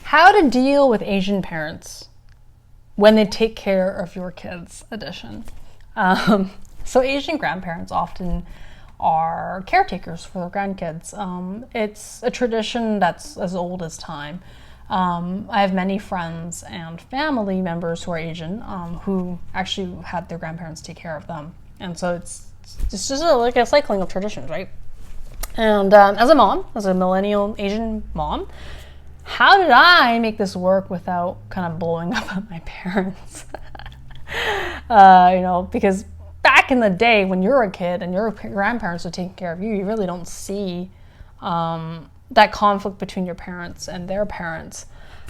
How to deal with Asian parents when they take care of your kids edition. So Asian grandparents often are caretakers for their grandkids. It's a tradition that's as old as time. I have many friends and family members who are Asian who actually had their grandparents take care of them. And so it's just like a cycling of traditions, right? And as a mom, as a millennial Asian mom, how did I make this work without kind of blowing up at my parents? Because back in the day when you're a kid and your grandparents are taking care of you, you really don't see that conflict between your parents and their parents.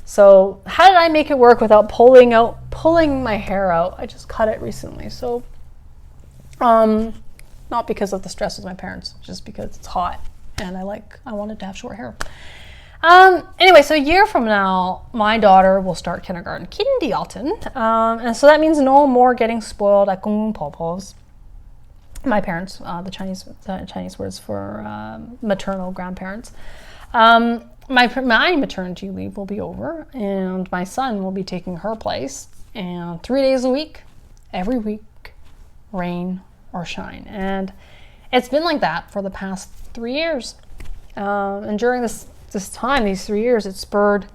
So how did I make it work without pulling my hair out? I just cut it recently. So not because of the stress with my parents, just because it's hot and I wanted to have short hair. Anyway, so a year from now, my daughter will start kindergarten. And so that means no more getting spoiled at Gong Gong Por Por's. My parents, the Chinese words for maternal grandparents. My maternity leave will be over, and my son will be taking her place. And 3 days a week, every week, rain or shine. And it's been like that for the past 3 years. And during this time, these 3 years, it spurred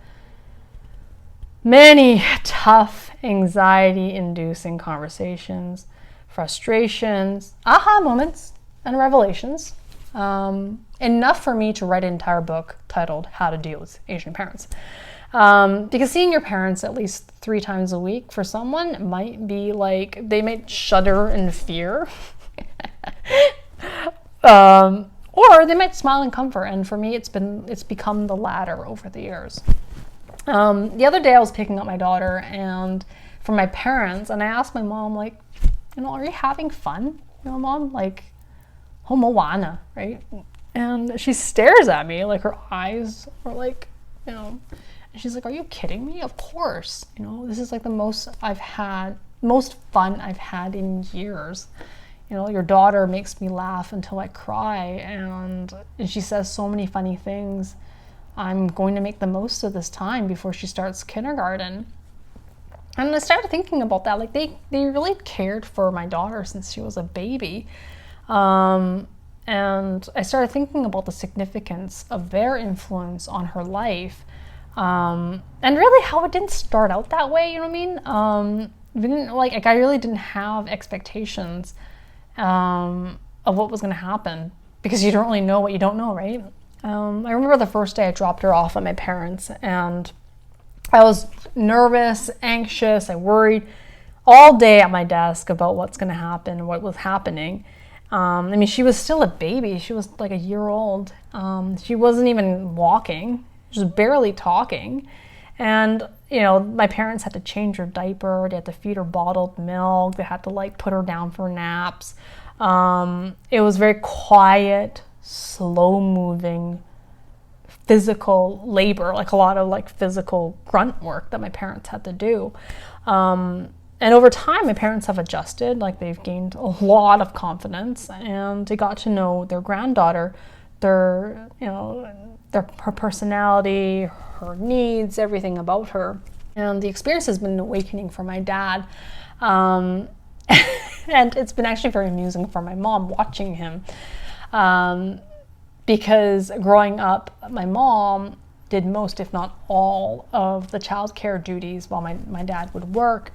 many tough, anxiety-inducing conversations, frustrations, aha moments, and revelations. Enough for me to write an entire book titled How to Deal with Asian Parents. Because seeing your parents at least 3 times a week for someone might be like, they might shudder in fear. Or they might smile in comfort, and for me, it's become the latter over the years. The other day, I was picking up my daughter, and from my parents, and I asked my mom, like, are you having fun? Mom, like, homowana, right? And she stares at me, like her eyes are like, and she's like, "Are you kidding me? Of course. This is like the most fun I've had in years." Your daughter makes me laugh until I cry, and she says so many funny things. I'm going to make the most of this time before she starts kindergarten. And I started thinking about that. Like, they really cared for my daughter since she was a baby. And I started thinking about the significance of their influence on her life. And really how it didn't start out that way, you know what I mean? I really didn't have expectations of what was going to happen, because you don't really know what you don't know, right? I remember the first day I dropped her off at my parents', and I was nervous, anxious, I worried all day at my desk about what's going to happen, what was happening. She was still a baby. She was like a year old. She wasn't even walking. She was barely talking. And, my parents had to change her diaper. They had to feed her bottled milk. They had to put her down for naps. It was very quiet, slow moving, physical labor, like a lot of physical grunt work that my parents had to do. And over time, my parents have adjusted. They've gained a lot of confidence, and they got to know their granddaughter, her personality, her needs, everything about her. And the experience has been an awakening for my dad. And it's been actually very amusing for my mom watching him. Because growing up, my mom did most, if not all, of the childcare duties while my dad would work.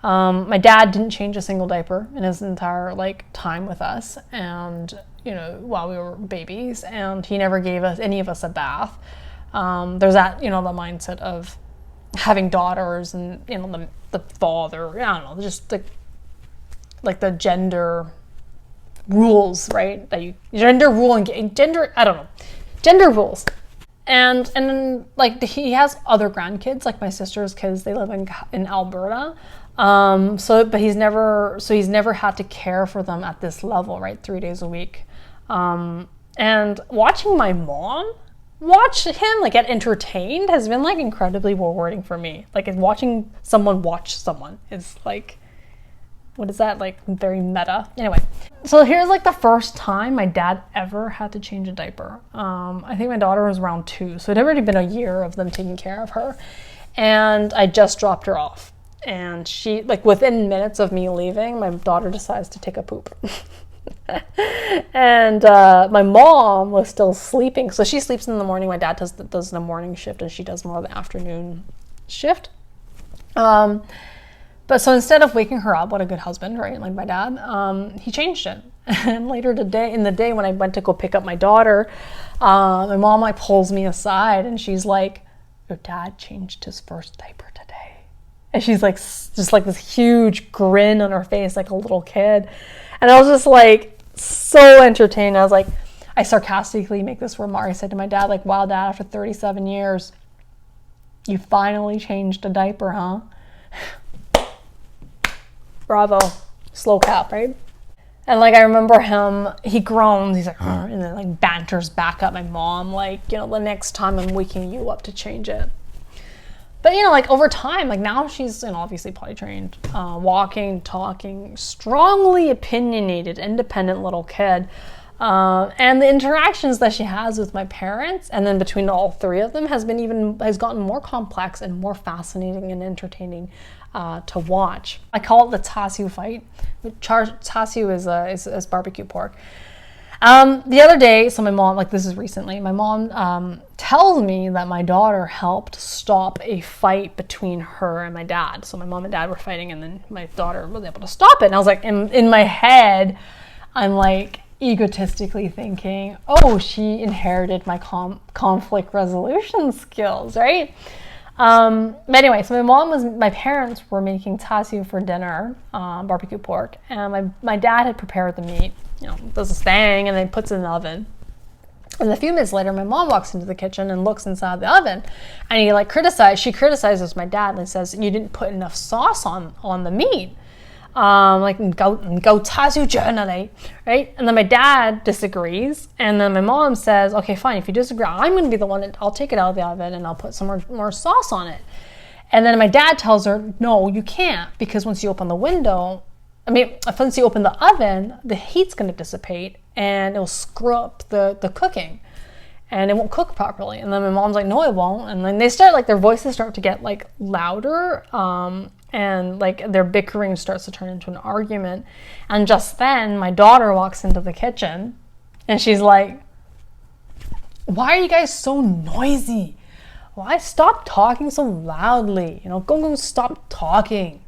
My dad didn't change a single diaper in his entire time with us, and while we were babies, and he never gave any of us a bath. There's that the mindset of having daughters, and the father, I don't know, just the gender rules, right? That gender rules. And then he has other grandkids, like my sister's kids. They live in Alberta. But he's never had to care for them at this level, right? 3 days a week. And watching my mom watch him get entertained has been incredibly rewarding for me. Watching someone watch someone is What is that? Like very meta. Anyway, so here's like the first time my dad ever had to change a diaper. I think my daughter was around 2, so it had already been a year of them taking care of her. And I just dropped her off. And she, like within minutes of me leaving, my daughter decides to take a poop. And my mom was still sleeping. So she sleeps in the morning. My dad does the morning shift and she does more of the afternoon shift. But so instead of waking her up, what a good husband, right? Like my dad, he changed it. And later in the day when I went to go pick up my daughter, my mom like pulls me aside and she's like, your dad changed his first diaper today. And she's like, just like this huge grin on her face, like a little kid. And I was just like, so entertained. I was like, I sarcastically make this remark. I said to my dad, like, wow, Dad, after 37 years, you finally changed a diaper, huh? Bravo. Slow clap, right? And like I remember him, he groans, he's like, and then like banters back at my mom, like, you know, the next time I'm waking you up to change it. But you know, like over time, like now she's, you know, obviously potty trained, walking, talking, strongly opinionated, independent little kid. And the interactions that she has with my parents, and then between all 3 of them, has gotten more complex and more fascinating and entertaining to watch. I call it the Tasiu fight. Tasiu is barbecue pork. The other day, so my mom, like this is recently, my mom tells me that my daughter helped stop a fight between her and my dad. So my mom and dad were fighting and then my daughter was able to stop it. And I was like, in my head, I'm like egotistically thinking, oh, she inherited my conflict resolution skills, right? But anyway, so my parents were making tasiu for dinner, barbecue pork, and my dad had prepared the meat, you know, does this thing, and then puts it in the oven. And a few minutes later, my mom walks into the kitchen and looks inside the oven, and she criticizes my dad and says, you didn't put enough sauce on the meat. Like, go tasiu journally, right? And then my dad disagrees, and then my mom says, okay, fine, if you disagree, I'm going to be the one I'll take it out of the oven and I'll put some more sauce on it. And then my dad tells her, no, you can't, because once you open the oven, the heat's going to dissipate and it'll screw up the cooking and it won't cook properly. And then my mom's like, no, it won't. And then their voices start to get like louder, and like their bickering starts to turn into an argument. And just then my daughter walks into the kitchen and she's like, why are you guys so noisy? Why stop talking so loudly? You know, go stop talking.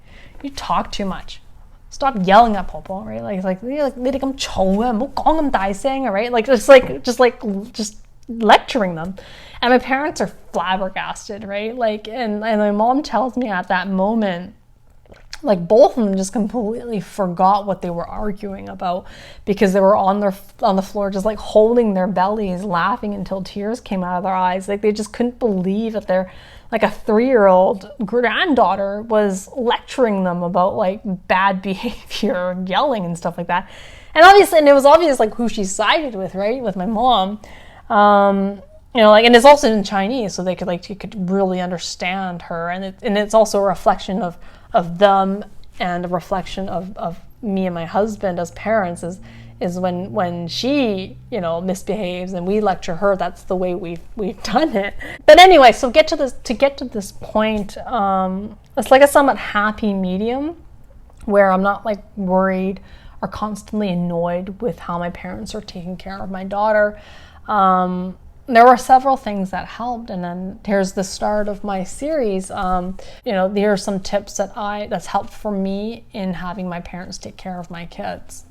You talk too much. Stop yelling at Por Por, right? Like it's like,你哋咁嘈啊，唔好講咁大聲啊, right? Like just lecturing them. And my parents are flabbergasted, right? Like, and my mom tells me at that moment, like both of them just completely forgot what they were arguing about because they were on the floor just like holding their bellies, laughing until tears came out of their eyes. Like they just couldn't believe that their like a 3-year-old granddaughter was lecturing them about like bad behavior and yelling and stuff like that. And it was obvious like who she sided with, right? With my mom. You know, like, and it's also in Chinese, so you could really understand her, and it's also a reflection of them and a reflection of me and my husband as parents is when she, you know, misbehaves and we lecture her. That's the way we've done it. But anyway, so to get to this point, it's like a somewhat happy medium where I'm not like worried or constantly annoyed with how my parents are taking care of my daughter. There were several things that helped, and then here's the start of my series. You know, there are some tips that's helped for me in having my parents take care of my kids.